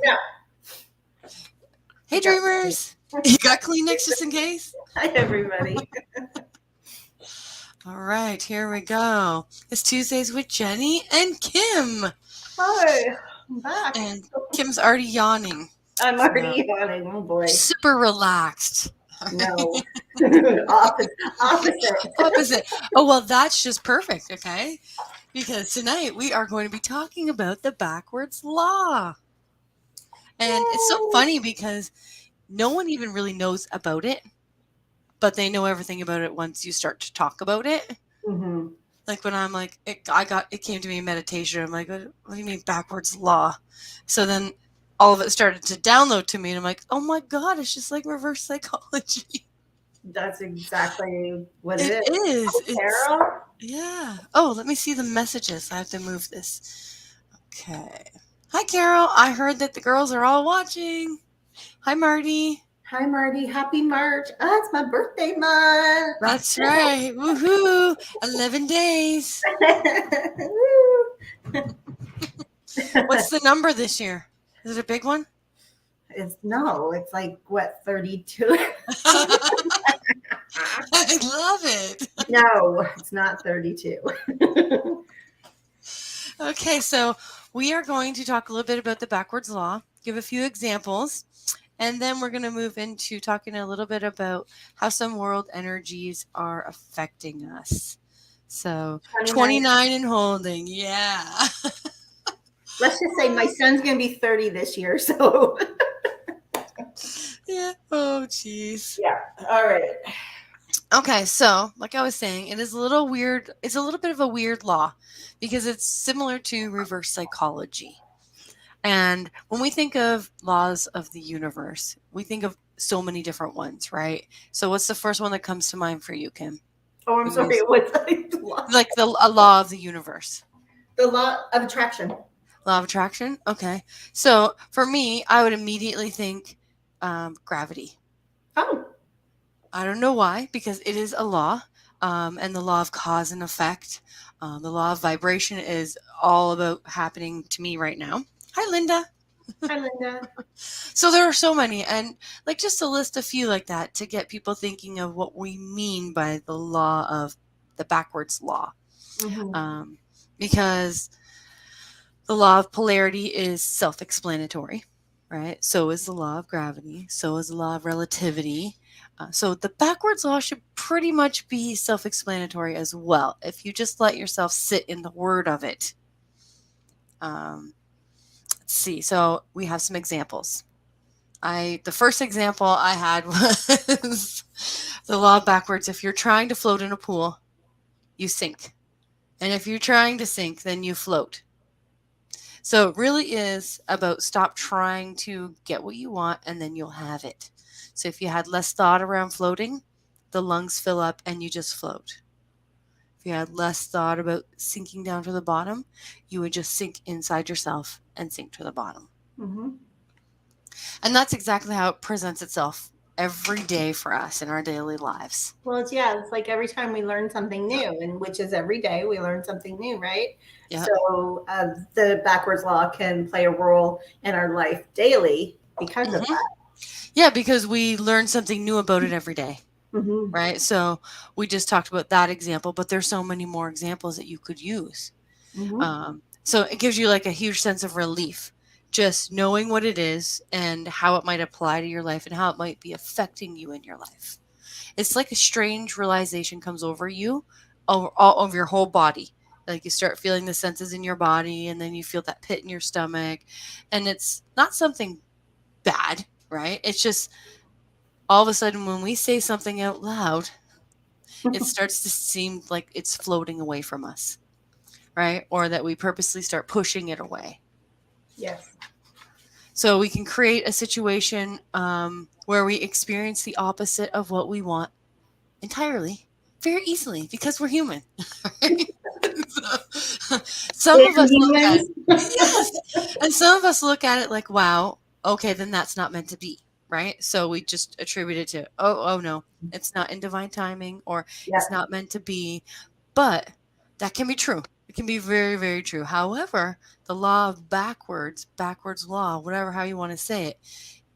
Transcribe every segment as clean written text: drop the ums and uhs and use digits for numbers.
Yeah. Hey, dreamers. You got Kleenex just in case? Hi, everybody. All right, here we go. It's Tuesdays with Jenny and Kim. Hi, I'm back. And Kim's already yawning. I'm So, already yawning. Oh boy. super relaxed. No. Opposite. Opposite. Oh, well, that's just perfect, okay? Because tonight we are going to be talking about the backwards law. And it's so funny because no one even really knows about it, but they know everything about it once you start to talk about it. Mm-hmm. Like when I'm like, it came to me in meditation. I'm like, what do you mean backwards law? So then all of it started to download to me, and I'm like, oh my God, it's just like reverse psychology. That's exactly what it It is. is. Oh, It's, Carol. yeah. Oh, let me see the messages. I have to move this. Okay. Hi, Carol. I heard that the girls are all watching. Hi, Marty. Hi, Marty. Happy March. Oh, it's my birthday month. That's right. Woohoo. 11 days. What's the number this year? Is it a big one? It's like what, 32? I love it. No, it's not 32. Okay, so we are going to talk a little bit about the backwards law, give a few examples, and then we're going to move into talking a little bit about how some world energies are affecting us. So 29. 29 and holding, yeah. Let's just say my son's going to be 30 this year, so Yeah. Oh, jeez. yeah. All right. Okay, so like I was saying, it is a little weird. It's a little bit of a weird law because it's similar to reverse psychology. And when we think of laws of the universe, we think of so many different ones, right? So what's the first one that comes to mind for you, Kim? Oh, I'm When you sorry. What's like a law of the universe. the law of attraction? Law of attraction? Okay. So for me, I would immediately think gravity. Oh, I don't know why, because it is a law, and the law of cause and effect. The law of vibration is all about happening to me right now. Hi, Linda. hi, Linda. So there are so many, and like just to list a few like that to get people thinking of what we mean by the law of the backwards law. Mm-hmm. Um, because the law of polarity is self explanatory, right? So is the law of gravity, so is the law of relativity. So the backwards law should pretty much be self explanatory as well, if you just let yourself sit in the word of it. Let's see. So we have some examples. The first example I had was the law of backwards. If you're trying to float in a pool, you sink. And if you're trying to sink, then you float. So it really is about stop trying to get what you want and then you'll have it. So if you had less thought around floating, the lungs fill up and you just float. If you had less thought about sinking down to the bottom, you would just sink inside yourself and sink to the bottom. Mm-hmm. And that's exactly how it presents itself every day for us in our daily lives. Well, it's like every time we learn something new, and which is every day we learn something new, right? Yeah. So the backwards law can play a role in our life daily because of Hmm. Yeah, because we learn something new about it every day, that. Mm-hmm. right? So we just talked about that example, but there's so many more examples that you could use. Mm-hmm. So it gives you like a huge sense of relief, just knowing what it is and how it might apply to your life and how it might be affecting you in your life. It's like a strange realization comes over you, all over your whole body. Like you start feeling the senses in your body, and then you feel that pit in your stomach, and it's not something bad, right? It's just all of a sudden when we say something out loud, it starts to seem like it's floating away from us, right? Or that we purposely start pushing it away. Yes. So we can create a situation where we experience the opposite of what we want entirely very easily because we're human. Right? So, some of And us look at it, humans. yes, and some of us look at it like, wow, okay, then that's not meant to be, right? So we just attribute it to, oh no, it's not in divine timing or Yeah. it's not meant to be, but that can be true. It can be very, very true. However, the law of backwards law, whatever, how you want to say it,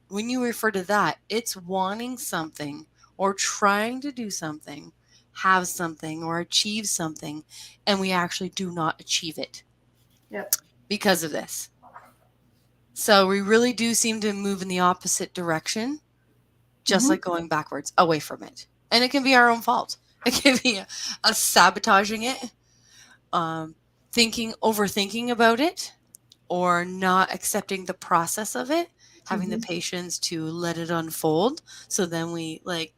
when you refer to that, it's wanting something or trying to do something, have something or achieve something, and we actually do not achieve it Yep. because of this. So we really do seem to move in the opposite direction, just like going backwards away from it. And it can be our own fault. It can be us sabotaging it, overthinking about it, or not accepting the process of it, having the patience to let it unfold. So then we like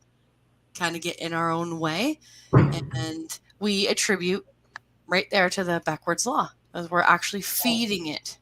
kind of get in our own way, and we attribute right there to the backwards law, as we're actually feeding it.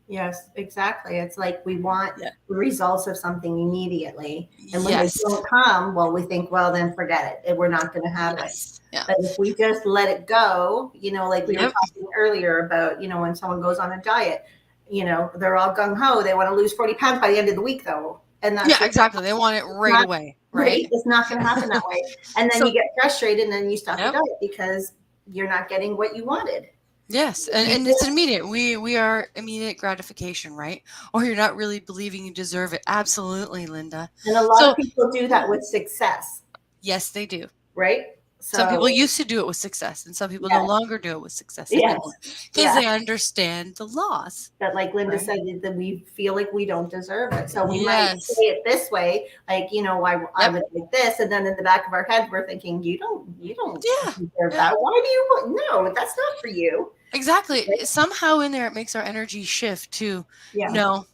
Yes, exactly. It's like we want Yeah. the results of something immediately. And when they Yes. don't come, well, we think, well, then forget it. We're not going to have it. Yes. Yeah. But if we just let it go, like we were Yep. talking earlier about, when someone goes on a diet, they're all gung ho. They want to lose 40 pounds by the end of the week, though. And that's Yeah, exactly. They want it right not away, right. right? It's not going to happen that way. And then So- you get frustrated and then you stop your Yep. diet because you're not getting what you wanted. Yes, and it's immediate. We are immediate gratification, right? Or you're not really believing you deserve it. Absolutely, Linda. And a lot of people do that with success, Yes, they do. right? Some people used to do it with success, and some people no longer do it with success Yes. anymore because they understand the laws. That, like Linda Right. said, that we feel like we don't deserve it. So we might Yes. say it this way, like, I would like this. And then in the back of our head, we're thinking, you don't Yeah. deserve that. Why do you? No, that's not for you. Exactly. Somehow in there, it makes our energy shift to, no,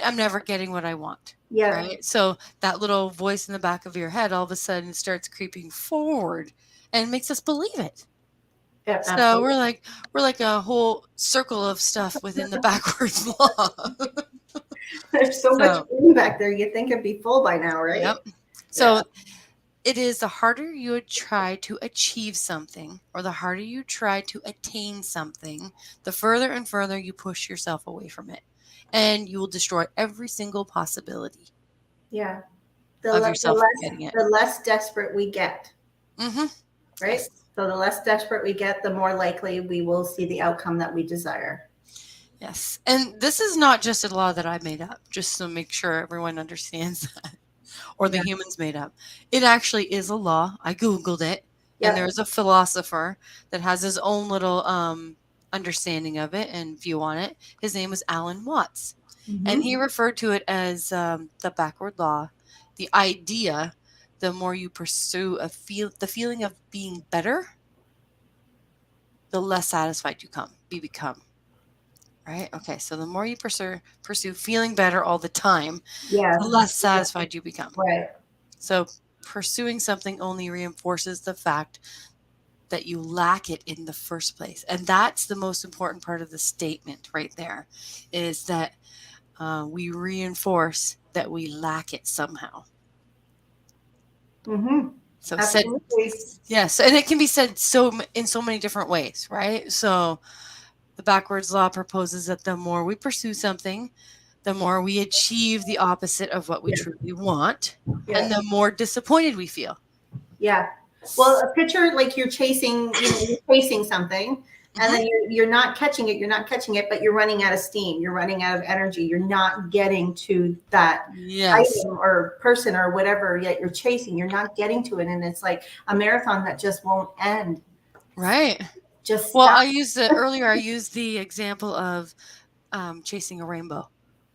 I'm never getting what I want. Yeah. Right. So that little voice in the back of your head all of a sudden starts creeping forward and makes us believe it. Yeah, So we're like a whole circle of stuff within the backwards law. There's so much room back there. You think it'd be full by now, right? Yep. So it is the harder you would try to achieve something, or the harder you try to attain something, the further and further you push yourself away from it. And you will destroy every single possibility. Yeah. Of yourself getting it. The less desperate we get. Mm-hmm. Right? Yes. So the less desperate we get, the more likely we will see the outcome that we desire. Yes. And this is not just a law that I made up, just to make sure everyone understands that, or the humans made up. It actually is a law. I Googled it, and there's a philosopher that has his own little understanding of it and view on it. His name was Alan Watts. And he referred to it as the backward law, the idea, the more you pursue the feeling of being better, the less satisfied you become. Right? Okay, so the more you pursue feeling better all the time, the less satisfied you become. Right. So pursuing something only reinforces the fact that you lack it in the first place. And that's the most important part of the statement right there, is that we reinforce that we lack it somehow. So absolutely. Yes, and it can be said in so many different ways, right? So the backwards law proposes that the more we pursue something, the more we achieve the opposite of what we truly want, and the more disappointed we feel. Yeah. Well, a picture like you're chasing something, and then you're not catching it, but you're running out of steam. You're running out of energy. You're not getting to that item or person or whatever yet you're chasing. You're not getting to it. And it's like a marathon that just won't end. Right. Just well, I used the example of chasing a rainbow.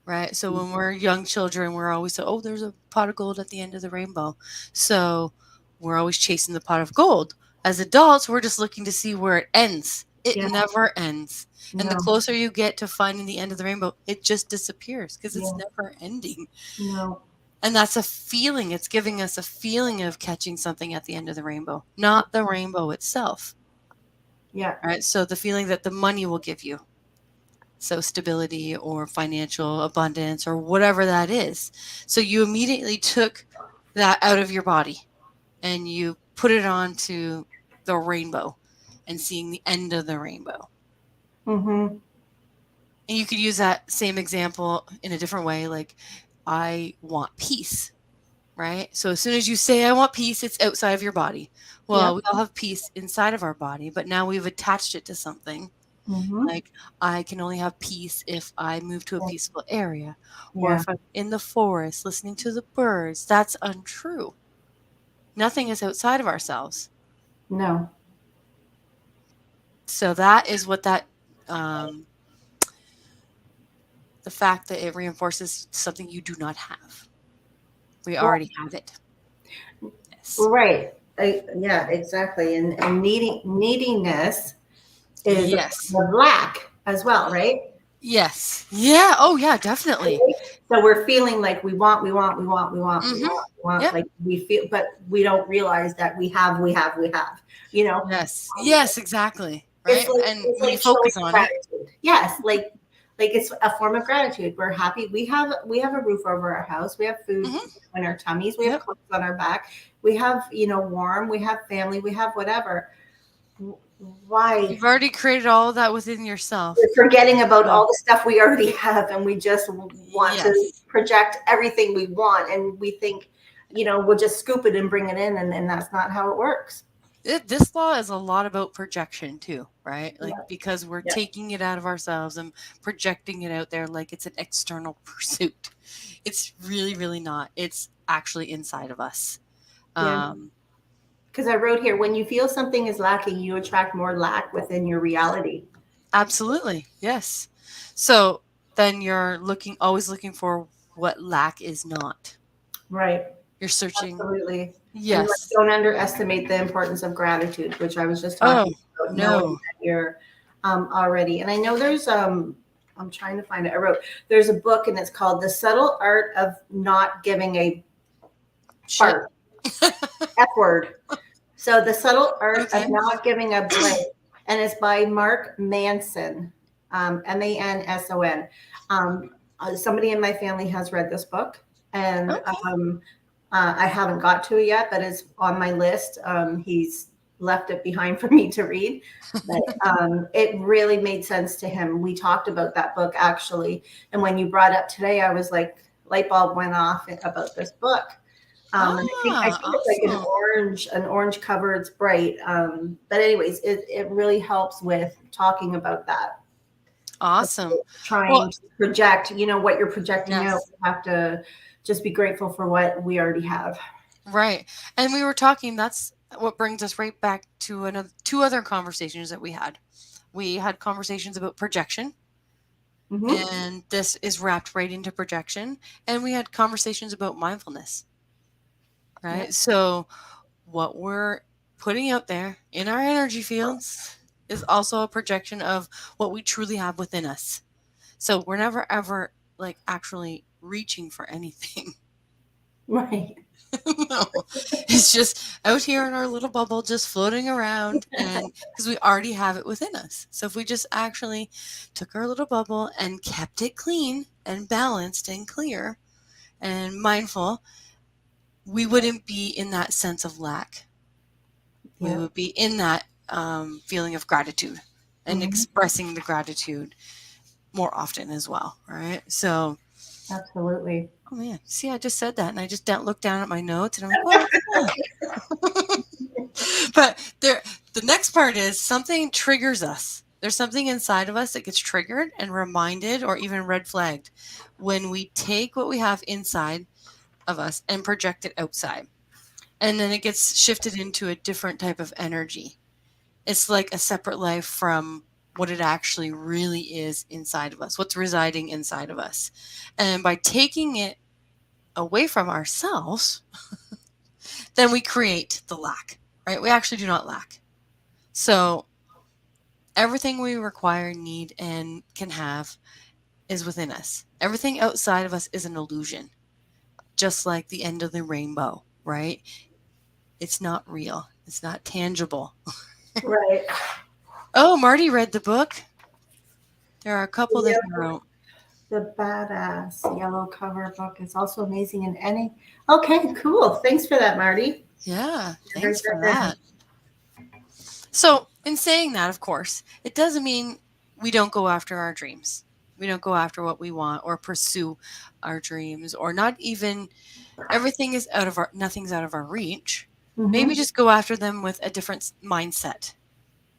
Right. So when we're young children, we're always there's a pot of gold at the end of the rainbow. So we're always chasing the pot of gold. As adults, we're just looking to see where it ends. It never ends. And the closer you get to finding the end of the rainbow, it just disappears because it's never ending. No. And that's a feeling. It's giving us a feeling of catching something at the end of the rainbow, not the rainbow itself. Yeah. Right. So the feeling that the money will give you. So stability or financial abundance or whatever that is. So you immediately took that out of your body and you put it onto the rainbow and seeing the end of the rainbow. And you could use that same example in a different way. Like, I want peace. right? So as soon as you say, I want peace, it's outside of your body. Yeah. Well, we all have peace inside of our body, but now we've attached it to something. Mm-hmm. Like, I can only have peace if I move to a peaceful area, or Yeah. if I'm in the forest listening to the birds. That's untrue. Nothing is outside of ourselves. No. So that is what that, um, the fact that it reinforces something you do not have. We already have it. Yes. Right. Yeah, exactly. And neediness is a Yes. form of lack as well, right? Yes. Yeah. Oh, yeah, definitely. So we're feeling like we want, we want, we want, we want, we Mm-hmm. want, we want, Yep. like we feel, but we don't realize that we have, we have, we have, you know, Yes. Yes, exactly. Right. And it's when you like showing focus on it, gratitude. Yes. Like it's a form of gratitude. We're happy. We have a roof over our house. We have food mm-hmm. in our tummies. We have Yep. clothes on our back. We have, warm. We have family. We have whatever. Why? You've already created all of that within yourself. We're forgetting about So, all the stuff we already have, and we just want to yes. project everything we want, and we think, we'll just scoop it and bring it in, and that's not how it works. This law is a lot about projection too, right? Like, Yeah. because we're Yeah. taking it out of ourselves and projecting it out there like it's an external pursuit. It's really, really not. It's actually inside of us. Yeah. Um, Because I wrote here, when you feel something is lacking, you attract more lack within your reality. Absolutely. Yes. So then you're always looking for what lack is not. Right. You're searching. Absolutely. And Yes. don't underestimate the importance of gratitude, which I was just Oh, talking about, knowing no. that you're already. And I know I'm trying to find it. There's a book and it's called The Subtle Art of Not Giving a Shit. Fart. F word. So The Subtle Art of Okay. Not Giving a Blank. And it's by Mark Manson, Manson. Somebody in my family has read this book, and Okay. I haven't got to it yet, but it's on my list. He's left it behind for me to read, but it really made sense to him. We talked about that book actually, and when you brought up today, I was like, light bulb went off about this book. And I think it's like Awesome. an orange cover. It's bright. But anyways, it really helps with talking about that. Awesome. Trying Well, to project, what you're projecting out. yes. We have to just be grateful for what we already have. Right. And we were talking, that's what brings us right back to two other conversations that we had. We had conversations about projection, Mm-hmm. and this is wrapped right into projection. And we had conversations about mindfulness, Yeah. right? So, what we're putting out there in our energy fields is also a projection of what we truly have within us. So, we're never ever like actually reaching for anything. Right. No, it's just out here in our little bubble, just floating around, and because we already have it within us. So if we just actually took our little bubble and kept it clean and balanced and clear and mindful, we wouldn't be in that sense of lack. We Yeah. would be in that feeling of gratitude and Mm-hmm. expressing the gratitude more often as well, right? So, Absolutely. oh man, see, I just said that, and I just looked down at my notes, and I'm like, well, yeah. But the next part is something triggers us. There's something inside of us that gets triggered and reminded or even red flagged when we take what we have inside of us and project it outside. And then it gets shifted into a different type of energy. It's like a separate life from what it actually really is inside of us, what's residing inside of us. And by taking it away from ourselves, then we create the lack, right? We actually do not lack. So everything we require, need, and can have is within us. Everything outside of us is an illusion, just like the end of the rainbow, right? It's not real, it's not tangible. Right. Oh, Marty read the book. There are a couple that Yeah. he wrote. The badass yellow cover book is also amazing in any. Okay, cool. Thanks for that, Marty. Yeah, Very, thanks for very, very that. So, in saying that, of course, it doesn't mean we don't go after our dreams. We don't go after what we want or pursue our dreams, or not even everything is out of our nothing's out of our reach. Maybe Mm-hmm. just go after them with a different mindset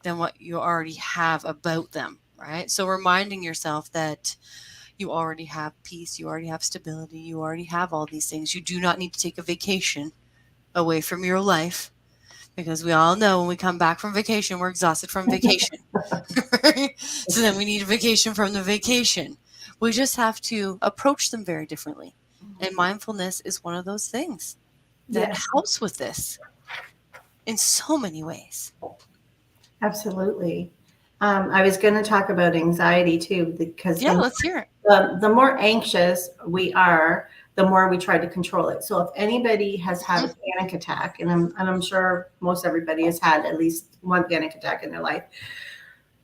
than what you already have about them, right? So reminding yourself that you already have peace, you already have stability, you already have all these things. You do not need to take a vacation away from your life, because we all know when we come back from vacation, we're exhausted from vacation. Right? So then we need a vacation from the vacation. We just have to approach them very differently. And mindfulness is one of those things that Yes, helps with this in so many ways. absolutely. I was going to talk about anxiety too, because Yeah, let's hear it. the more anxious we are, the more we try to control it. So if anybody has had Mhm. a panic attack, and I'm sure most everybody has had at least one panic attack in their life,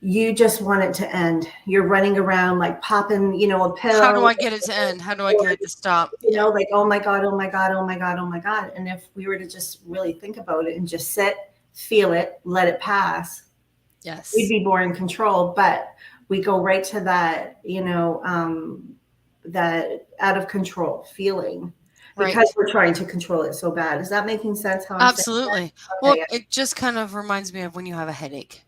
you just want it to end. You're running around like popping, a How do pillow, I get it to end? How do I or get it to stop? Yeah. like, oh my God, oh my God, oh my God, oh my God. And if we were to just really think about it and just sit, feel it, let it pass, we'd Yes. be more in control. But we go right to that, that out of control feeling because Right. we're trying to control it so bad. Is that making sense how I'm saying Absolutely. that? Well, Okay. it just kind of reminds me of when you have a headache,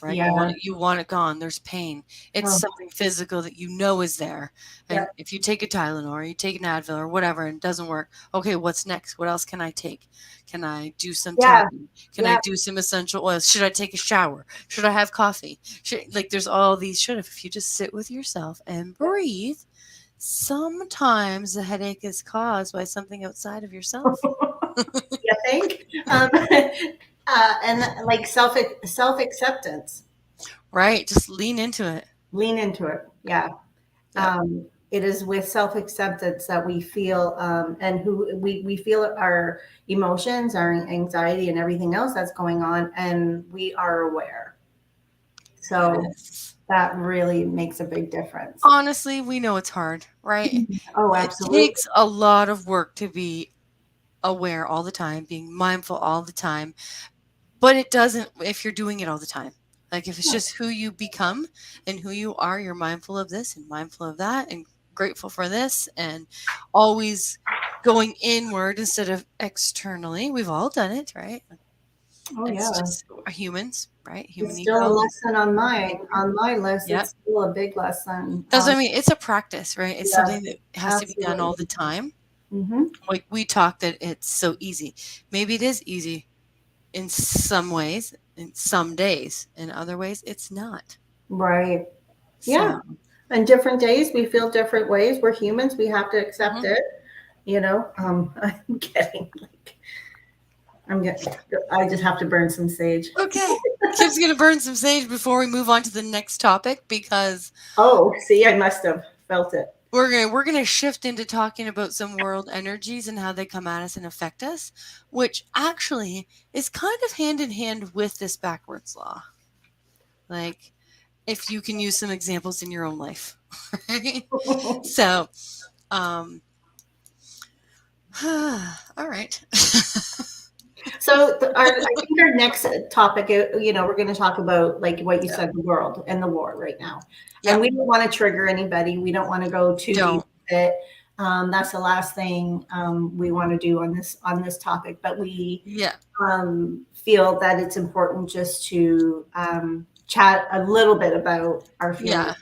right? Yeah. You want it gone. There's pain. It's Oh, something physical that you know is there. yeah. And if you take a Tylenol or you take an Advil or whatever and it doesn't work, okay, what's next? What else can I take? Can I do some Yeah. tapping? Can I Yeah. do some essential oils? Should I take a shower? Should I have coffee? Like there's all these should have. If you just sit with yourself and breathe, sometimes the headache is caused by something outside of yourself. You think? And like self acceptance. Right? Just lean into it. Lean into it. Yeah. Yep. It is with self acceptance that we feel, and who we feel our emotions, our anxiety, and everything else that's going on, and we are aware. So Yes. that really makes a big difference. Honestly, we know it's hard, right? Oh, It absolutely. takes a lot of work to be aware all the time, being mindful all the time, but it doesn't if you're doing it all the time. Like if it's just who you become and who you are, you're mindful of this and mindful of that and grateful for this and always going inward instead of externally. We've all done it, right? Oh, It's yeah. just humans, right? It's Human still a ego, lesson on human mine nature. on my list. Yeah. It's still a big lesson. That's what I mean. It's a practice, right? It's Yeah, something that has to be done all absolutely. the time. Hmm. Like we talk that it's so easy. Maybe it is easy in some ways, in some days. In other ways, it's not. Right. Yeah. So, And different days, we feel different ways. We're humans. We have to accept mhm. it. I'm getting like, I'm getting, I just have to burn some sage. Okay. Kim's gonna burn some sage before we move on to the next topic because Oh, see, I must have felt it. we're gonna shift into talking about some world energies and how they come at us and affect us, which actually is kind of hand in hand with this backwards law. Like if you can use some examples in your own life. Right? So, um, all right. So I think our next topic, we're going to talk about like what you Yep. said, the world and the war right now. And Yep. we don't want to trigger anybody. We don't want to go too deep Don't. with it. That's the last thing we want to do on this topic. But we Yeah. feel that it's important just to chat a little bit about our feelings. Yeah.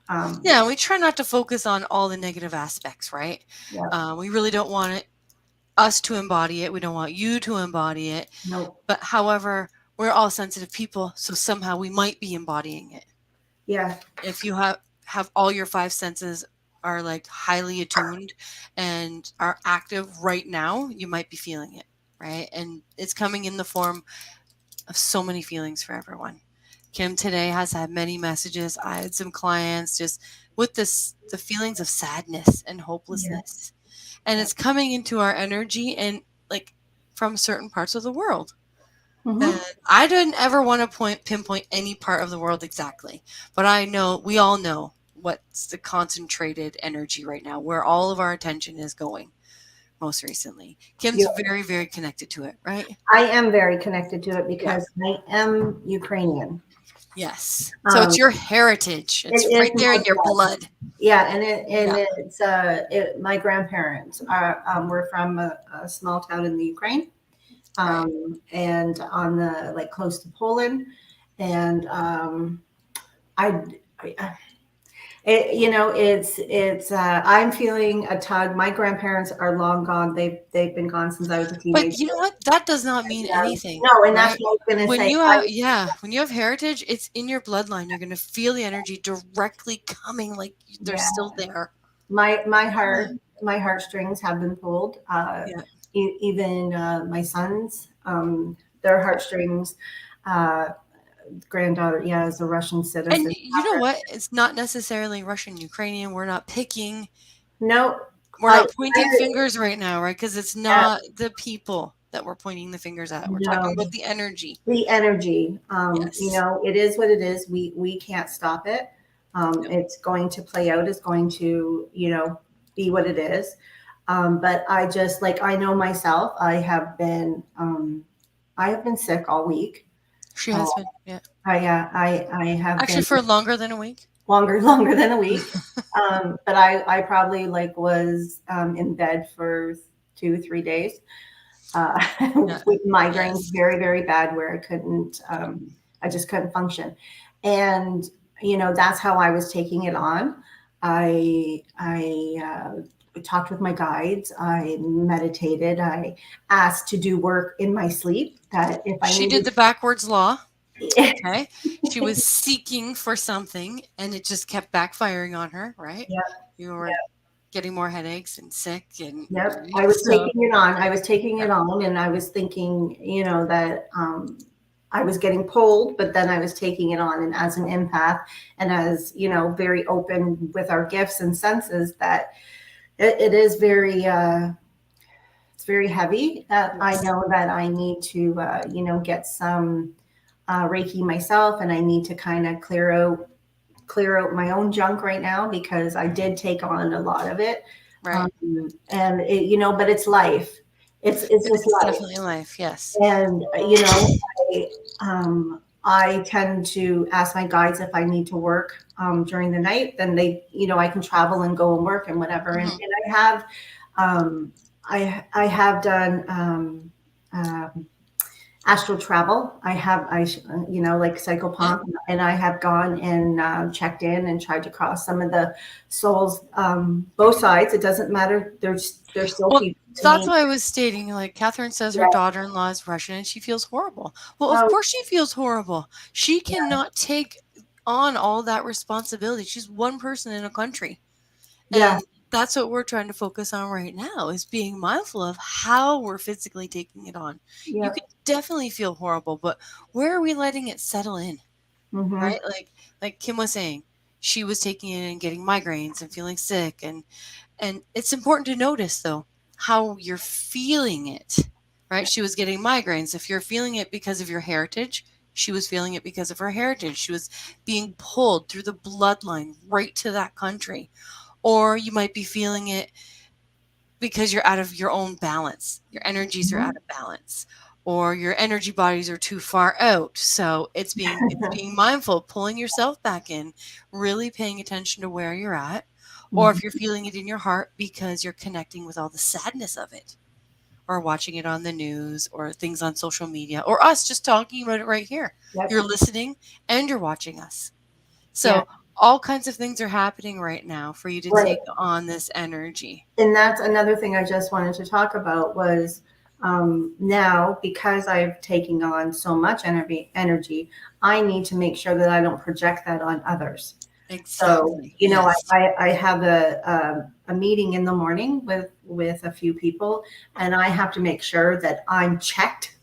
Um, Yeah. We try not to focus on all the negative aspects, right? yeah, We really don't want us to embody it. We don't want you to embody it. no, But however, we're all sensitive people, so somehow we might be embodying it. yeah, If you have all your five senses are like highly attuned and are active right now, you might be feeling it, right? And it's coming in the form of so many feelings for everyone. Kim today has had many messages. I had some clients just with the feelings of sadness and yeah. hopelessness. And it's coming into our energy and like from certain parts of the world. Hmm. And I didn't ever want to pinpoint any part of the world exactly, but I know we all know what's the concentrated energy right now, where all of our attention is going most recently. Kim's very, very connected to it, right? I am very connected to it Yeah. because I am Ukrainian. Yes. So it's Um, your heritage. it It's is right there my in your blood. blood. Yeah, Yeah. it's my grandparents are were from a small town in the Ukraine, Right. and on the like close to Poland, and I, I I'm feeling a tug. My grandparents are long gone. They've been gone since I was a But teenager. you know what? That does not mean anything, No, and that's right? what I was going to When say. you have, yeah, when you have heritage, it's in your bloodline. You're going to feel the energy directly coming, like they're Yeah, still there. my Yeah. my heartstrings have been pulled. Yeah. Even my sons, their heartstrings. Uh, Granddaughter, yeah, is a Russian And citizen. you know what? It's not necessarily Russian, Ukrainian. We're not picking. No, We're I, not pointing fingers right now, right? Because it's yeah, not the people that we're pointing the fingers at. We're talking no. about the energy. The energy, Yes. it is what it is. We can't stop it. No. It's going to play out. It's going to, be what it is. But I just like I know myself. I have been sick all week. She Uh, has been. Yeah. I have been Actually, for longer than a week. longer than a week. But I probably like was in bed for 2 3 days. Yeah. With migraines Yes. very very bad where I couldn't I just couldn't function, and that's how I was taking it on. I talked with my guides, I meditated, I asked to do work in my sleep that if I She did needed. the backwards law. Okay. She was seeking for something and it just kept backfiring on her, right? Yep, You were getting more headaches and sick and yep, I right? was So taking it on. I was taking yeah, it on, and I was thinking, that I was getting pulled, but then I was taking it on. And as an empath, and as very open with our gifts and senses, that it is very, it's very heavy. I yes. know that I need to, get some Reiki myself, and I need to kind of clear out my own junk right now because I did take on a lot of it. Right. And but it's life. It's just It's life. definitely life. Yes. And I tend to ask my guides if I need to work during the night. Then I can travel and go and work and whatever. And, Mhm. and I have, I have done. Astral travel. Like Yeah. psychopomp, and I have gone and checked in and tried to cross some of the souls, both sides. It doesn't matter. They're still Well, people to that's me. why I was stating, like Catherine says her Yeah. daughter-in-law is Russian and she feels horrible. Well, of Oh, course she feels horrible. She yeah. cannot take on all that responsibility. She's one person in a country. Yeah. And that's what we're trying to focus on right now is being mindful of how we're physically taking it on. You Yeah. could definitely feel horrible, but where are we letting it settle in? Mm-hmm. Right? Like Kim was saying, she was taking it and getting migraines and feeling sick and it's important to notice though how you're feeling it. Right? She was getting migraines. If you're feeling it because of your heritage, she was feeling it because of her heritage. She was being pulled through the bloodline right to that country, or you might be feeling it because you're out of your own balance. Your energies are Mm-hmm. out of balance or your energy bodies are too far out. So it's being mindful, pulling yourself back in, really paying attention to where you're at, or if you're feeling it in your heart because you're connecting with all the sadness of it or watching it on the news or things on social media or us just talking about it right here. Yep. You're listening and you're watching us. Yeah. So all kinds of things are happening right now for you to Right. take on this energy. And that's another thing I just wanted to talk about was now because I've taken on so much energy, I need to make sure that I don't project that on others. So, Exactly. Yes. I have a meeting in the morning with a few people, and I have to make sure that I'm checked.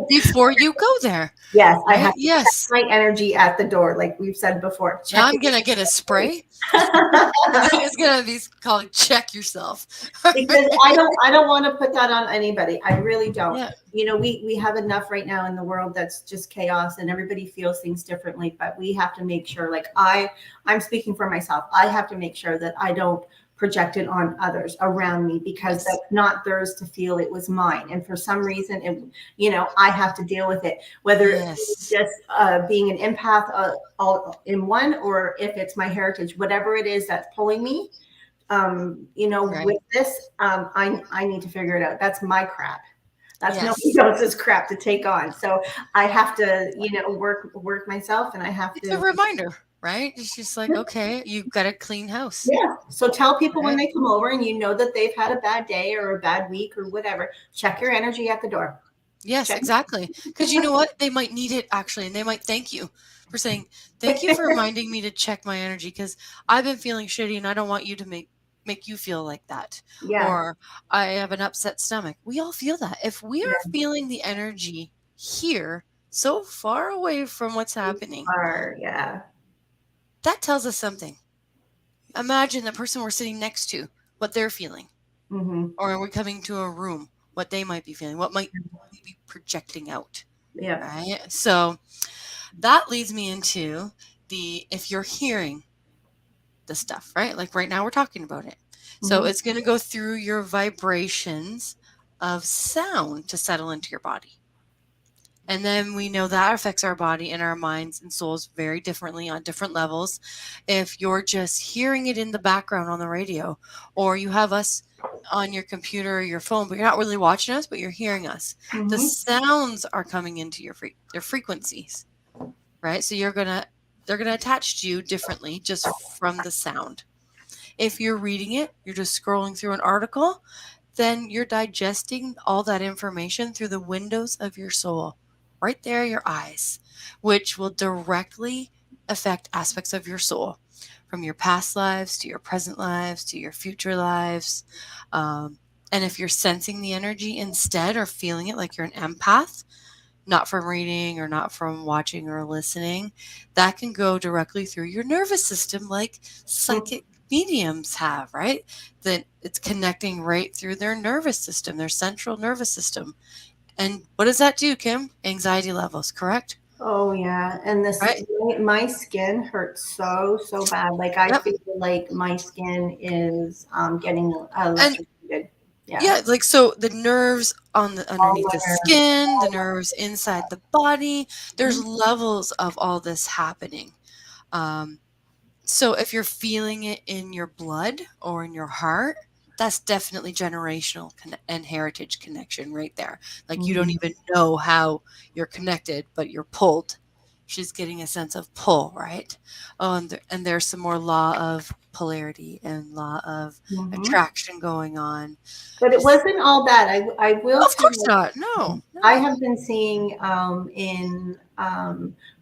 Before you go there, Yes, I have right? to check Yes. my energy at the door, like we've said before. Now Check I'm gonna get a spray. It's gonna be called check yourself. because I don't want to put that on anybody. I really don't. Yeah. We have enough right now in the world that's just chaos and everybody feels things differently, but we have to make sure, like I'm speaking for myself. I have to make sure that I don't projected on others around me, because Yes. that's not theirs to feel, it was mine. And for some reason, I have to deal with it, whether it's Yes. just being an empath all in one, or if it's my heritage, whatever it is that's pulling me, Right. with this, I need to figure it out. That's my crap. That's nobody Yes. else's crap to take on. So I have to, work myself, and I have It's a to. reminder, right? It's just like, okay, you've got a clean house, Yeah. So tell people when right? they come over and you know that they've had a bad day or a bad week or whatever, check your energy at the door. Yes, Check. exactly. Because you know what? They might need it actually, and they might thank you for saying, "Thank you for reminding me to check my energy because I've been feeling shitty and I don't want you to make you feel like that." Yeah. Or I have an upset stomach. We all feel that. If we are Yeah. feeling the energy here so far away from what's happening, Or yeah. that tells us something. Imagine the person we're sitting next to, what they're feeling. Hmm. Or are we coming to a room, what they might be feeling, what might we be projecting out, Yeah. right? So that leads me into if you're hearing the stuff, right? Like right now we're talking about it. So Hmm. it's going to go through your vibrations of sound to settle into your body. And then we know that affects our body and our minds and souls very differently on different levels. If you're just hearing it in the background on the radio, or you have us on your computer or your phone, but you're not really watching us, but you're hearing us, the Hmm. sounds are coming into your frequencies, right? So they're gonna attach to you differently just from the sound. If you're reading it, you're just scrolling through an article, then you're digesting all that information through the windows of your soul, right there, your eyes, which will directly affect aspects of your soul from your past lives to your present lives to your future lives. Um, and if you're sensing the energy instead or feeling it like you're an empath, not from reading or not from watching or listening, that can go directly through your nervous system, like psychic mediums have, right? That it's connecting right through their nervous system, their central nervous system. And what does that do, Kim? Anxiety levels, correct? Oh yeah, and Right? my skin hurts so bad. Like I Yep. feel like my skin is getting And electrocuted. Yeah, yeah, like so the nerves on the all underneath my the nerves. skin, the nerves inside the body, there's Mhm. levels of all this happening. Um, So if you're feeling it in your blood or in your heart, that's definitely generational and heritage connection right there. Like you don't Mhm. even know how you're connected, but you're pulled. She's getting a sense of pull, right? Oh, and there's some more law of polarity and law of Mhm. attraction going on. But it Just, wasn't all bad. I will of say, course not. No, I no. have been seeing in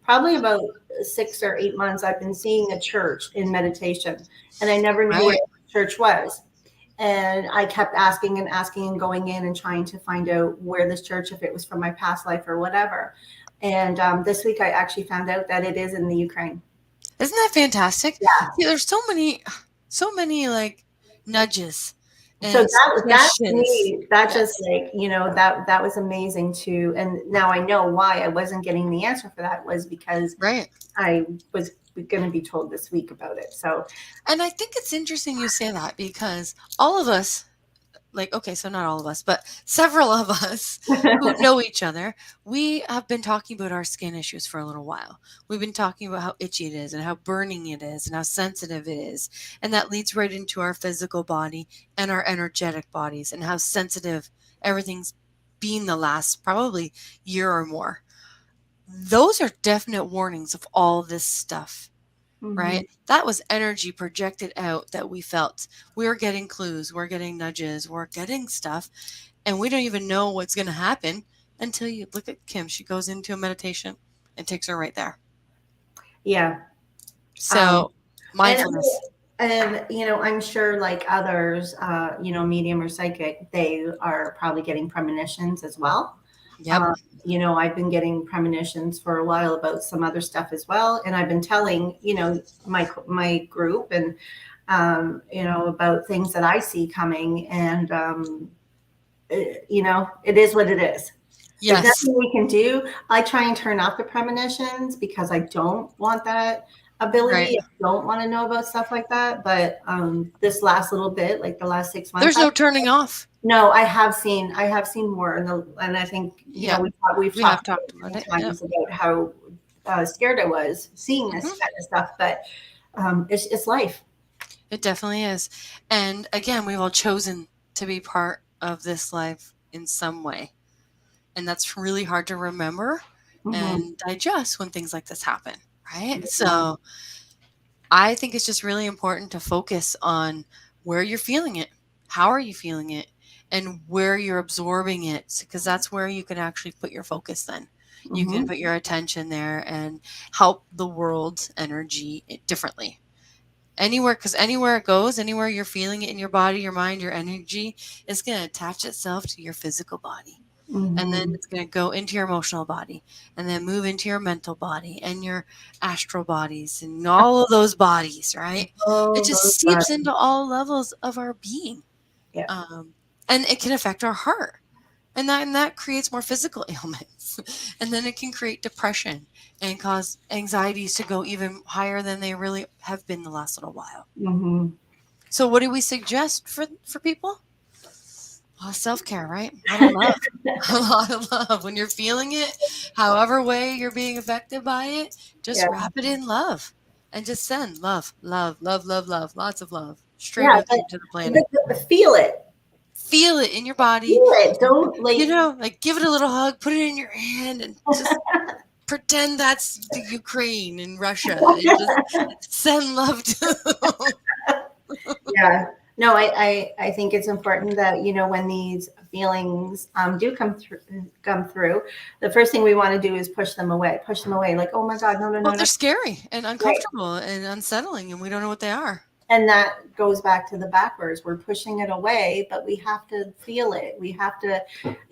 probably about 6 or 8 months. I've been seeing a church in meditation, and I never knew where Right. the church was. And I kept asking and asking and going in and trying to find out where this church, if it was from my past life or whatever. And this week I actually found out that it is in the Ukraine. Isn't that fantastic? Yeah. See, there's so many like nudges So and that to suggestions. me, that just Yes. like, that was amazing too. And now I know why I wasn't getting the answer for that, was because Right. I was going to be told this week about it. So, And I think it's interesting you say that because all of us, like, okay, so not all of us, but several of us who know each other, we have been talking about our skin issues for a little while. We've been talking about how itchy it is and how burning it is and how sensitive it is. And that leads right into our physical body and our energetic bodies and how sensitive everything's been the last probably year or more. Those are definite warnings of all this stuff, mhm. right? That was energy projected out that we felt. We're getting clues, we're getting nudges, we're getting stuff, and we don't even know what's going to happen until you look at Kim. She goes into a meditation and takes her right there. Yeah. Um, So, and mindfulness. I'm sure like others, medium or psychic, they are probably getting premonitions as well. Yep. Um, I've been getting premonitions for a while about some other stuff as well, and I've been telling, my group and about things that I see coming, and it is what it is. There's Yes. nothing we can do. I try and turn off the premonitions because I don't want that. ability. Right. I don't want to know about stuff like that. But this last little bit, like the last 6 months, There's no turning off. no, I have seen more, and I think Yeah. we've We have talked talked about many it. Yeah. times about how scared I was seeing this Hmm. kind of stuff. But it's life. It definitely is. And again, we've all chosen to be part of this life in some way. And that's really hard to remember Hmm. and digest when things like this happen, right? So I think it's just really important to focus on where you're feeling it, how are you feeling it, and where you're absorbing it, because that's where you can actually put your focus then. You can Hmm. put your attention there and help the world's energy differently. Anywhere, because anywhere it goes, anywhere you're feeling it in your body, your mind, your energy, it's going to attach itself to your physical body. And then Hmm. it's going to go into your emotional body and then move into your mental body and your astral bodies and all of those bodies, right? It Oh, just those seeps bodies. into all levels of our being. Yeah. Um, and it can affect our heart. And that creates more physical ailments. And then it can create depression and cause anxieties to go even higher than they really have been the last little while. Hmm. So what do we suggest for people? Well, self-care, right? A lot of love. A lot of love. When you're feeling it, however way you're being affected by it, just Yeah. wrap it in love and just send love, love, love, love, love, lots of love straight Yeah. up into the planet. Feel it. Feel it in your body. Feel it. Don't Like give it a little hug, put it in your hand, and just pretend that's the Ukraine and Russia, and just send love to them. Yeah. No, I think it's important that, when these feelings do come through, the first thing we want to do is push them away. Like, oh my God, no, no, Well, no, no. they're scary and Right. uncomfortable and unsettling, and we don't know what they are. And that goes back to the backwards. We're pushing it away, but we have to feel it. We have to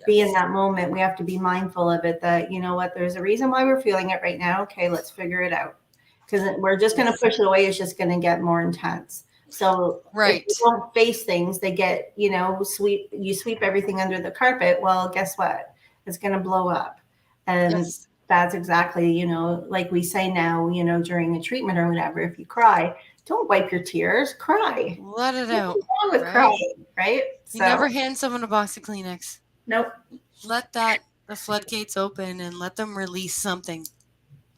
be in Yes. that moment. We have to be mindful of it, that, what, there's a reason why we're feeling it right now. Okay, let's figure it out. Because we're just going to Yes. push it away. It's just going to get more intense. So if Right. you don't face things, they get, you sweep everything under the carpet. Well, guess what? It's going to blow up. And Yes. that's exactly, like we say now, during a treatment or whatever, if you cry, don't wipe your tears, cry. Let it What's out. wrong with Right. crying, right? You So, never hand someone a box of Kleenex. nope. Let the floodgates open and let them release something.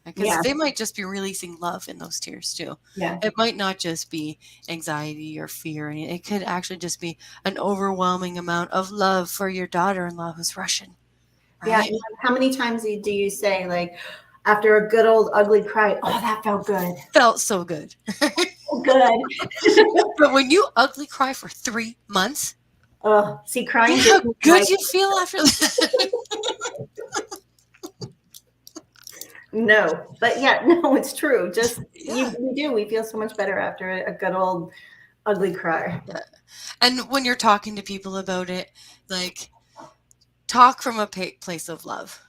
Because Yeah. they might just be releasing love in those tears too. Yeah. It might not just be anxiety or fear. It could actually just be an overwhelming amount of love for your daughter-in-law who's Russian, Yeah. right? How many times do you say, like, after a good old ugly cry, oh, that felt good. Felt so good. Oh, good. But when you ugly cry for 3 months, Oh, see, crying think gives how me good you feel after that. no, but yeah, no, it's true. Just Yeah. we feel so much better after a good old ugly cry. Yeah. And when you're talking to people about it, like talk from a place of love,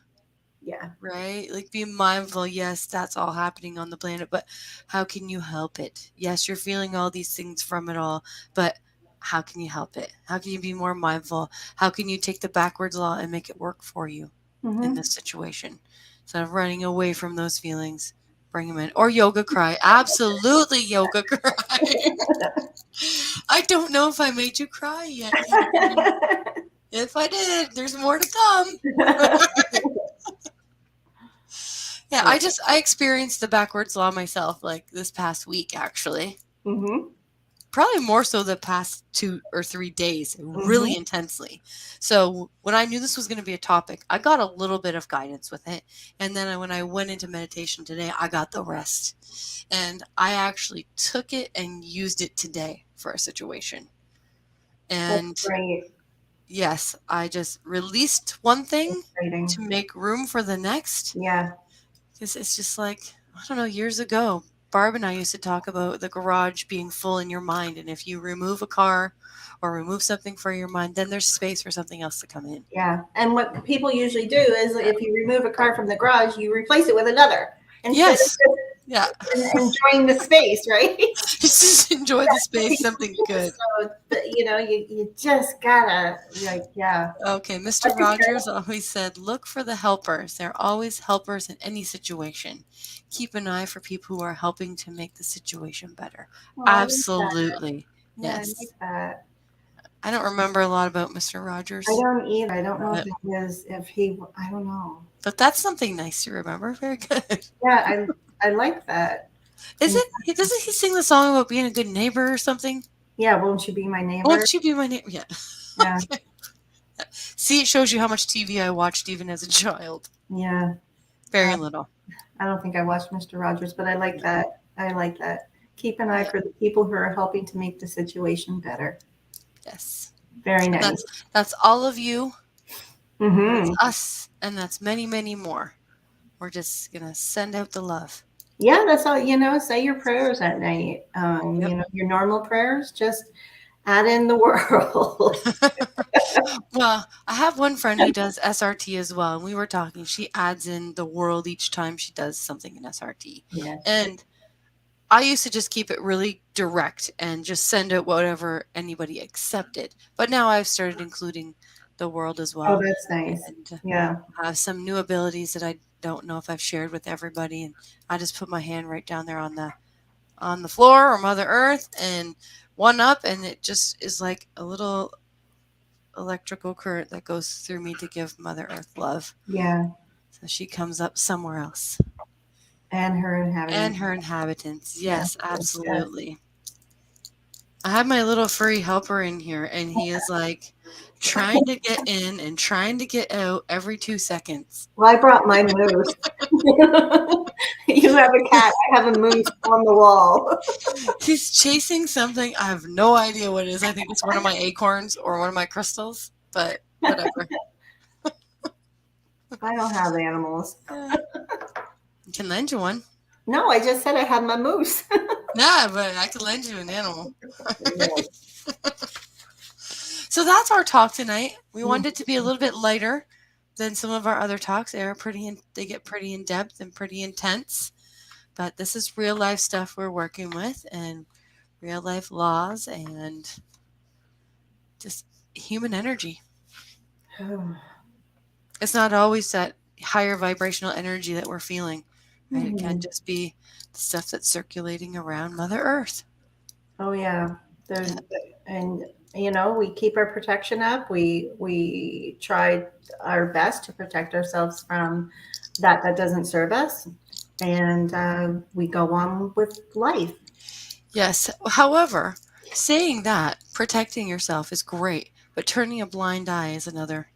Yeah. right? Like be mindful. Yes, that's all happening on the planet, but how can you help it? Yes, you're feeling all these things from it all, but how can you help it? How can you be more mindful? How can you take the backwards law and make it work for you in Hmm. this situation? Instead of running away from those feelings, bring them in. Or yoga cry. Absolutely yoga cry. I don't know if I made you cry yet, Jenni. If I did, there's more to come. Yeah, Yeah. I experienced the backwards law myself like this past week actually. Hmm. Probably more so the past 2 or 3 days, really Hmm. intensely. So when I knew this was going to be a topic, I got a little bit of guidance with it. And then when I went into meditation today, I got the rest. And I actually took it and used it today for a situation. That's And great. yes, I just released one thing Exciting. to make room for the next. Yeah. Because it's just like, I don't know, years ago, Barb and I used to talk about the garage being full in your mind. And if you remove a car or remove something from your mind, then there's space for something else to come in. Yeah. And what people usually do is if you remove a car from the garage, you replace it with another instead of Yes. just Yeah. enjoying the space, right? Just enjoy the space, something good. So, you just gotta, like, yeah. Okay, Mr. What's your Rogers always said, look for the helpers. There are always helpers in any situation. Keep an eye for people who are helping to make the situation better. Oh, I like that. Absolutely. Yeah, I like Yes. that. I don't remember a lot about Mr. I Rogers, don't either. I don't know if but, it is, if he, I don't know. but that's something nice to remember. Very good. Yeah, I like that. Is And it? Doesn't he sing the song about being a good neighbor or something? yeah, won't you be my neighbor? Won't you be my neighbor? Yeah. Yeah, See, it shows you how much TV I watched even as a child. yeah. Very Uh, little. I don't think I watched Mr. Rogers, but I like No. that. I like that. Keep an eye Yeah. for the people who are helping to make the situation better. Yes. Very And nice. that's all of you. That's Mm-hmm. us, and that's many, many more. We're just gonna send out the love. Yeah, that's all. Say your prayers at night. Yep. Your normal prayers, just add in the world. Well, I have one friend who does SRT as well, and we were talking. She adds in the world each time she does something in SRT. Yeah. And I used to just keep it really direct and just send out whatever anybody accepted. But now I've started including the world as Oh, well. that's nice. And Yeah. I have some new abilities that I don't know if I've shared with everybody. And I just put my hand right down there on the floor or Mother Earth and one up, and it just is like a little electrical current that goes through me to give Mother Earth love. Yeah. So she comes up somewhere else. And her And inhabitants. her inhabitants. Yeah. Yes, Yes. absolutely. I have my little furry helper in here, and he is like trying to get in and trying to get out every 2 seconds. Well, I brought my moose. You have a cat. I have a moose on the wall. He's chasing something. I have no idea what it is. I think it's one of my acorns or one of my crystals, but whatever. I don't have animals. I can lend you one. No, I just said I had my moose. Yeah, but I could lend you an animal. Yeah. So that's our talk tonight. We wanted it to be a little bit lighter than some of our other talks. They get pretty in depth and pretty intense. But this is real life stuff we're working with, and real life laws, and just human energy. It's not always that higher vibrational energy that we're feeling, right? It can just be the stuff that's circulating around Mother Earth. Oh yeah. And we keep our protection up. We try our best to protect ourselves from that doesn't serve us, and we go on with life. Yes. However, saying that, protecting yourself is great, but turning a blind eye is another.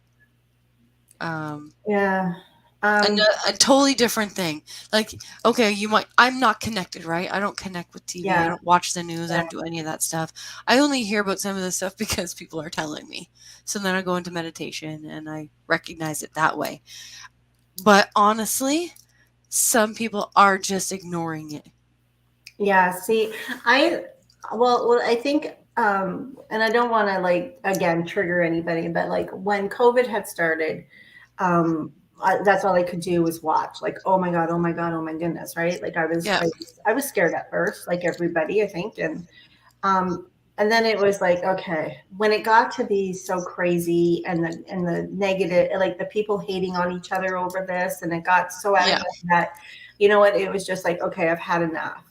Yeah. A totally different thing. Like, okay, I'm not connected, right? I don't connect with TV. I Yeah. don't watch the news. I don't do any of that stuff. I only hear about some of this stuff because people are telling me. So then I go into meditation and I recognize it that way. But honestly, some people are just ignoring it. Yeah. See, I think, and I don't want to, like, again, trigger anybody, but like when COVID had started, that's all I could do was watch. Like, oh my god, oh my god, oh my goodness, right? Like Yeah. I was scared at first, like everybody, I think, and then it was like, okay, when it got to be so crazy, and the negative, like the people hating on each other over this, and it got so out of hand that, you know what, it was just like, okay, I've had enough.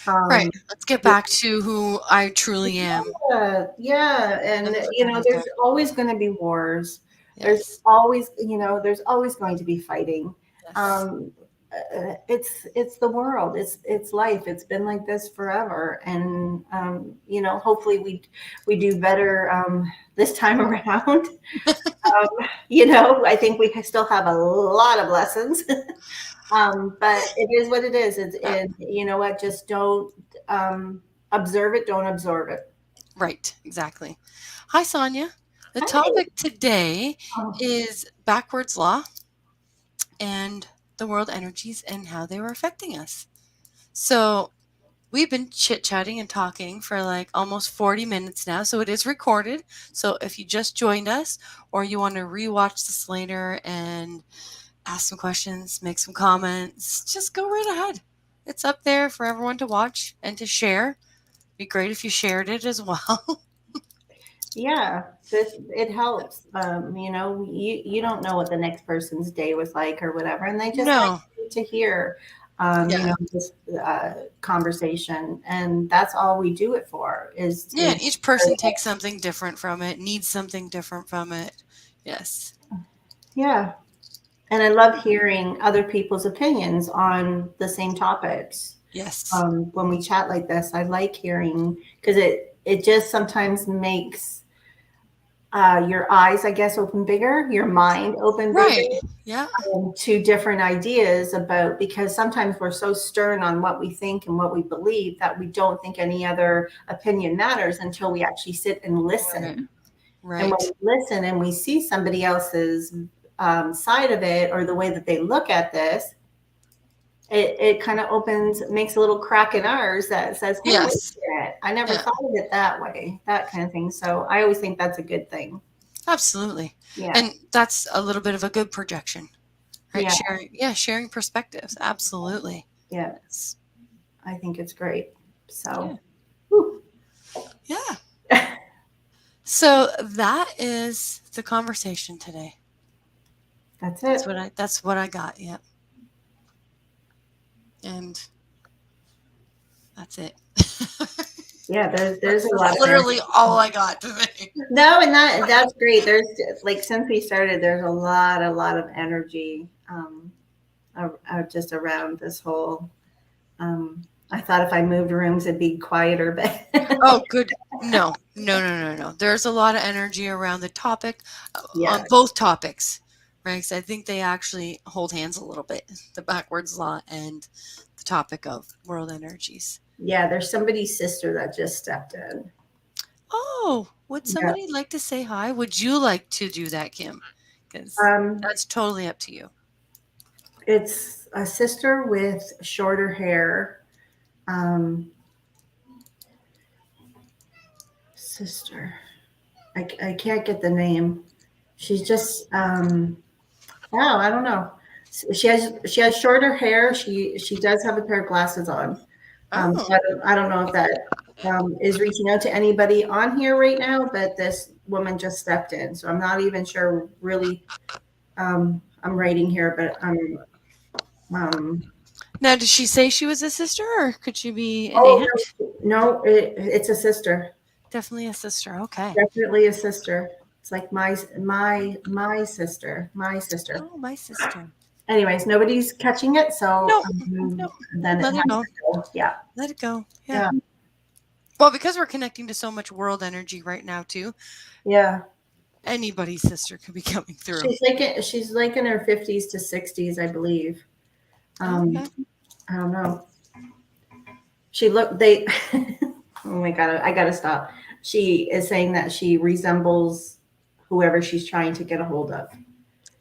Right. Let's get back to who I truly am. Yeah, and there's always going to be wars. Yes. There's always going to be fighting. Yes. It's the world. It's life. It's been like this forever, and hopefully we do better this time around. I think we still have a lot of lessons. But it is what it is. You know what? Just don't observe it. Don't absorb it. Right. Exactly. Hi, Sonia. The Hi. topic today is backwards law and the world energies and how they were affecting us. So we've been chit-chatting and talking for like almost 40 minutes now. So it is recorded. So if you just joined us or you want to rewatch this later and ask some questions, make some comments, just go right ahead. It's up there for everyone to watch and to share. Be great if you shared it as well. Yeah, it helps. You don't know what the next person's day was like or whatever, and they just No. like to hear, Yeah. this conversation, and that's all we do it for. Yeah, and each person takes something different from it, needs something different from it. Yes. Yeah, and I love hearing other people's opinions on the same topics. Yes. When we chat like this, I like hearing because it just sometimes makes your eyes, I guess, open bigger, your mind open bigger Right. Yeah. to different ideas about, because sometimes we're so stern on what we think and what we believe that we don't think any other opinion matters until we actually sit and listen. Right. And when we listen and we see somebody else's side of it or the way that they look at this, it kind of makes a little crack in ours that says, hey, wait Yes. a minute, I never Yeah. thought of it that way, that kind of thing. So I always think that's a good thing. Absolutely. Yeah. And that's a little bit of a good projection. Right? Yeah. Sharing perspectives. Absolutely. Yeah. Yes. I think it's great. So, yeah. So that is the conversation today. That's it. That's what I got. Yeah. And that's it. Yeah, there's a lot. Literally all I got today. No, and that's great. There's like since we started, there's a lot of energy just around this whole. I thought if I moved rooms, it'd be quieter, but Oh, good. No. There's a lot of energy around the topic, yeah, on both topics, right? 'Cause I think they actually hold hands a little bit, the backwards law and the topic of world energies. yeah. There's somebody's sister that just stepped in. Oh, would somebody like to say hi? Would you like to do that, Kim? Because that's totally up to you. It's a sister with shorter hair. Sister, I can't get the name. She's just I don't know. She has shorter hair. She does have a pair of glasses on. So I don't know if that is reaching out to anybody on here right now, but this woman just stepped in, so I'm not even sure really. I'm writing here, but Now, did she say she was a sister, or could she be an aunt? No, it's a sister. Definitely a sister. Okay. Definitely a sister. It's like my sister. Oh, my sister. Anyways, nobody's catching it, so No. then Let it it has go. to go. Yeah. Let it go. Yeah. Well, because we're connecting to so much world energy right now, too. Yeah. Anybody's sister could be coming through. She's like in her 50s to 60s, I believe. Okay. I don't know. Oh my God, I gotta stop. She is saying that she resembles whoever she's trying to get a hold of.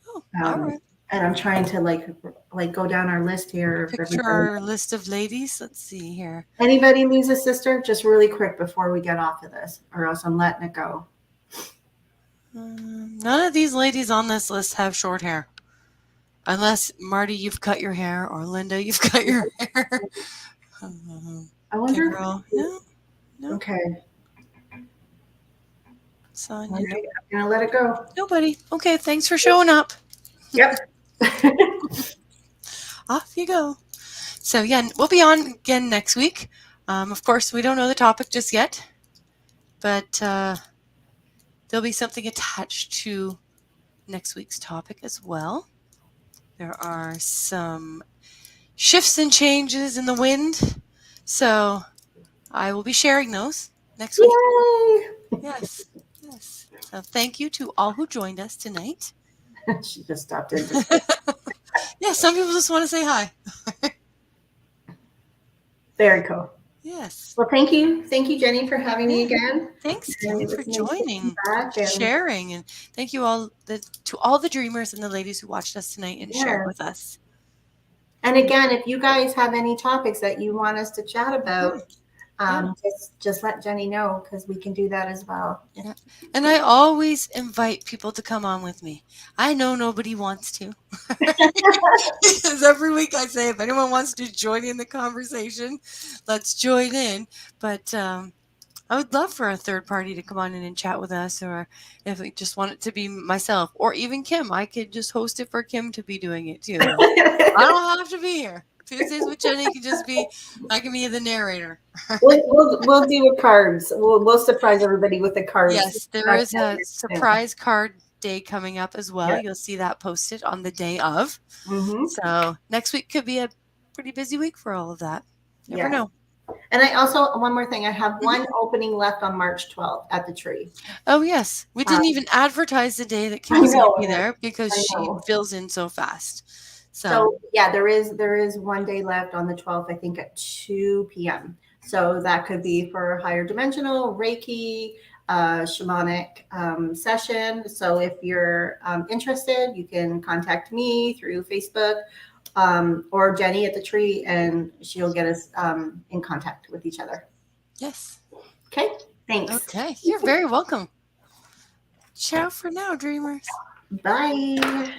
Oh, all right. And I'm trying to like go down our list here. Picture our list of ladies. Let's see here. Anybody lose a sister? Just really quick before we get off of this, or else I'm letting it go. None of these ladies on this list have short hair. Unless, Marty, you've cut your hair, or Linda, you've cut your hair. I wonder. Carol, no. Okay. Sonia, Okay, I'm gonna let it go. nobody. Okay, thanks for showing up. Yep. Off you go. So yeah, we'll be on again next week. Of course, we don't know the topic just yet, but there'll be something attached to next week's topic as well. There are some shifts and changes in the wind, so I will be sharing those next week. Yay! Yes. So thank you to all who joined us tonight. She just stopped in. Yeah, some people just want to say hi. Very cool. Yes. Well, thank you, Jenny, for having me again. Thanks, Jenny, for joining, and sharing, and thank you all to all the dreamers and the ladies who watched us tonight and shared with us. And again, if you guys have any topics that you want us to chat about, just let Jenny know, because we can do that as well. Yeah. And I always invite people to come on with me. I know nobody wants to. Because every week I say, if anyone wants to join in the conversation, let's join in. But I would love for a third party to come on in and chat with us, or if we just want it to be myself or even Kim, I could just host it for Kim to be doing it too. I don't have to be here. Tuesdays with Jenny can just be, I can be the narrator. We'll do a cards. We'll surprise everybody with the cards. Yes, there is a surprise card day coming up as well. Yeah. You'll see that posted on the day of. Mm-hmm. So next week could be a pretty busy week for all of that. Never know. And I also, one more thing, I have one opening left on March 12th at the tree. Oh, yes. We didn't even advertise the day that Kim I was going know, to be there because I she know. fills in so fast. So yeah, there is one day left on the 12th, I think at 2 p.m. So that could be for higher dimensional, Reiki, shamanic session. So if you're interested, you can contact me through Facebook or Jenny at the tree, and she'll get us in contact with each other. Yes. Okay, thanks. Okay, you're very welcome. Ciao for now, dreamers. Bye.